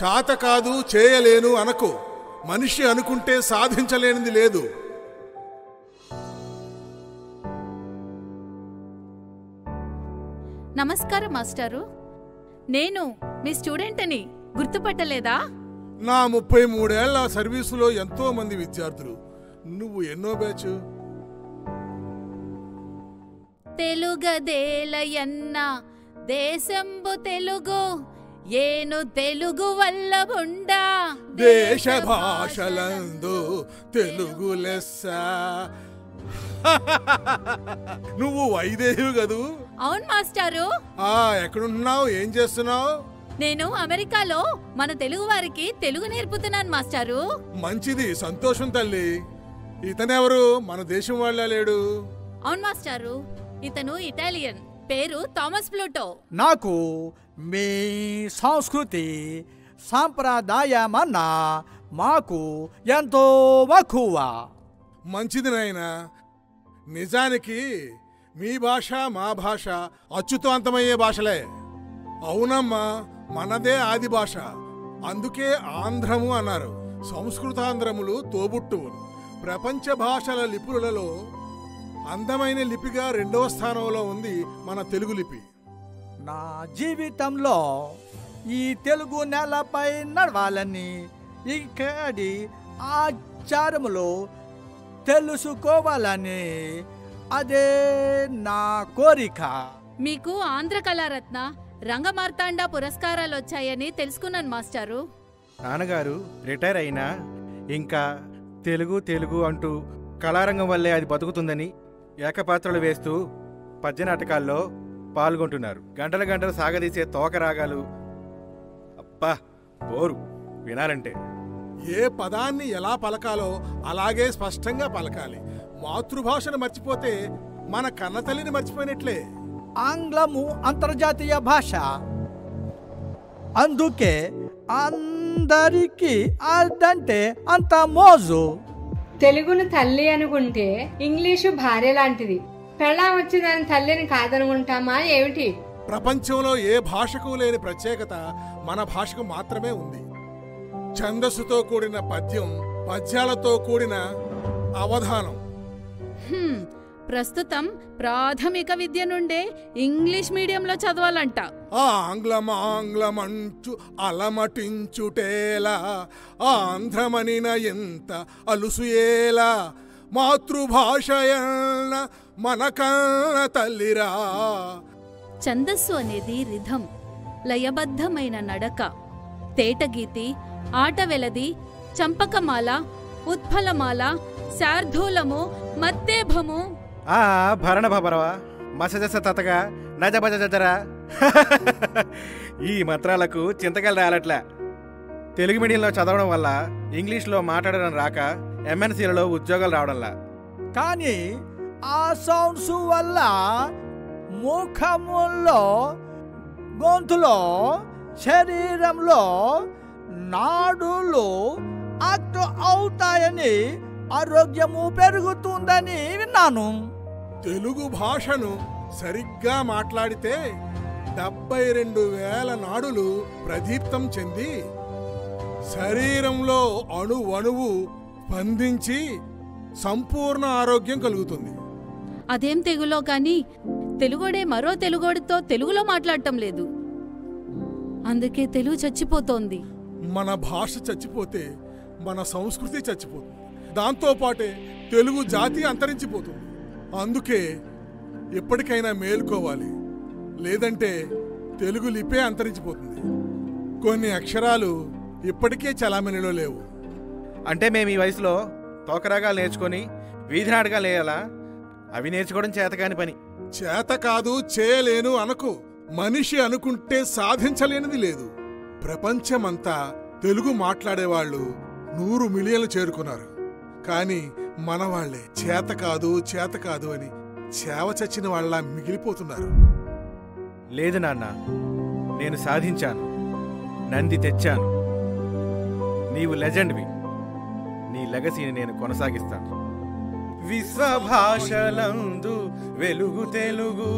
చాత కాదు చేయలేను అనకు. మనిషి అనుకుంటే సాధించలేనిది లేదు. నమస్కారం మాస్టారు, నేను మీ స్టూడెంట్ అని గుర్తుపట్టలేదా? నా 33 ఏళ్ల సర్వీసులో ఎంతో మంది విద్యార్థులు. నువ్వు ఎన్నో బ్యాచ్? తెలుగదేలయన్న దేశంబు తెలుగు, ఏను తెలుగు వల్ల ఉండా దేశ భాషలందు తెలుగు లెస్స. నువ్వు వైదేహివి కదూ? అవును మాస్టారు. ఎక్కడున్నావు? ఏం చేస్తున్నావు? నేను అమెరికాలో మన తెలుగు వారికి తెలుగు నేర్పుతున్నాను మాస్టారు. మంచిది, సంతోషం తల్లి. ఇతనెవరు? మన దేశం వాళ్ళ లేడు. అవును మాస్టారు, ఇతను ఇటాలియన్, పేరు థామస్ ప్లూటో. నాకు మీ సంస్కృతి సాంప్రదాయమన్నా మాకు ఎంతో మక్కువ. మంచిది నాయనా. నిజానికి మీ భాష మా భాష అచ్యుతాంతమయ్యే భాషలే. అవునమ్మా, మనదే ఆది భాష. అందుకే ఆంధ్రము అన్నారు. సంస్కృతాంధ్రములు తోబుట్టువులు. ప్రపంచ భాషల లిపులలో అందమైన లిపిగా 2వ స్థానంలో ఉంది మన తెలుగు లిపి. నా జీవితంలో ఈ తెలుగు నేలపై నడవాలని, ఇక్కడి ఆచారములు తెలుసుకోవాలని, అదే నా కోరిక. మీకు ఆంధ్ర కళారత్న, రంగమార్తాండ పురస్కారాలు వచ్చాయని తెలుసుకున్నాను మాస్టారు. నాన్నగారు రిటైర్ అయినా ఇంకా తెలుగు తెలుగు అంటూ కళారంగం వల్లే అది బతుకుతుందని ఏకపాత్రలు వేస్తూ పద్యనాటకాల్లో పాల్గొంటున్నారు. గంటల గంటలు సాగదీసే తోకరాగాలు అబ్బా బోరు వినాలంటే. ఏ పదాన్ని ఎలా పలకాలో అలాగే స్పష్టంగా పలకాలి. మాతృభాషను మర్చిపోతే మన కన్నతల్లిని మర్చిపోయినట్లే. ఆంగ్లము అంతర్జాతీయ భాష, అందుకే అందరికీ అదంటే అంత మోజు. తెలుగును తల్లి అనుకుంటే ఇంగ్లీషు భార్య లాంటిది. పెళ్ళాం వచ్చి దాని తల్లిని కాదనుకుంటామా ఏమిటి? ప్రపంచంలో ఏ భాషకు లేని ప్రత్యేకత మన భాషకు మాత్రమే ఉంది. ఛందస్సుతో కూడిన పద్యం, పద్యాలతో కూడిన అవధానం. ప్రస్తుతం ప్రాథమిక విద్య నుండే ఇంగ్లీష్ మీడియంలో చదవాలంట. ఆంగ్లమంచు అలమటించుటేలా, ఆంధ్రమనిన ఎంత అలుసుయేలా, మాతృభాషయన్న మన కన్న తల్లిరా. ఛందస్సు అనేది రిథం, లయబద్ధమైన నడక. తేటగీతి, ఆటవెలది, చంపకమాల, ఉత్ఫలమాల, శార్ధూలము, మత్తేభము, భరణ భబరవా, మసజస తతగా, నజబజజరా. ఈ మంత్రాలకు చింతకాయలు రాలట్లా. తెలుగు మీడియంలో చదవడం వల్ల ఇంగ్లీష్లో మాట్లాడడం రాక ఎంఎన్సీలలో ఉద్యోగాలు రావడంలా. కానీ ఆ సౌండ్స్ వల్ల ముఖములో, గొంతులో, శరీరంలో నాడులు యాక్టివ్ అవుతాయని, ఆరోగ్యము పెరుగుతుందని విన్నాను. తెలుగు భాషను సరిగ్గా మాట్లాడితే 72,000 నాడులు ప్రదీప్తం చెంది శరీరంలో అణువణువు స్పందించి సంపూర్ణ ఆరోగ్యం కలుగుతుంది. అదేం తెగులో కానీ తెలుగోడే మరో తెలుగోడితో తెలుగులో మాట్లాడటం లేదు. అందుకే తెలుగు చచ్చిపోతోంది. మన భాష చచ్చిపోతే మన సంస్కృతి చచ్చిపోతుంది. దాంతోపాటే తెలుగు జాతి అంతరించిపోతుంది. అందుకే ఎప్పటికైనా మేలుకోవాలి, లేదంటే తెలుగు లిపే అంతరించిపోతుంది. కొన్ని అక్షరాలు ఇప్పటికే చలామణిలో లేవు. అంటే మేము ఈ వయసులో తోకరాగాలు నేర్చుకొని వీధి నాటకాలు వేయాలా? అవి నేర్చుకోవడం చేతకాని పని. చేత కాదు చేయలేను అనకు. మనిషి అనుకుంటే సాధించలేనిది లేదు. ప్రపంచమంతా తెలుగు మాట్లాడేవాళ్ళు 100 మిలియన్లు చేరుకున్నారు. కానీ మనవాళ్లే చేత కాదు అని చేవ చచ్చిన వాళ్ళ మిగిలిపోతున్నారు. లేదు నాన్న, నేను సాధించాను, నంది తెచ్చాను. నీవు లెజెండ్వి. నీ లెగసీని నేను కొనసాగిస్తాను. విశ్వభాషలందు వెలుగు తెలుగు.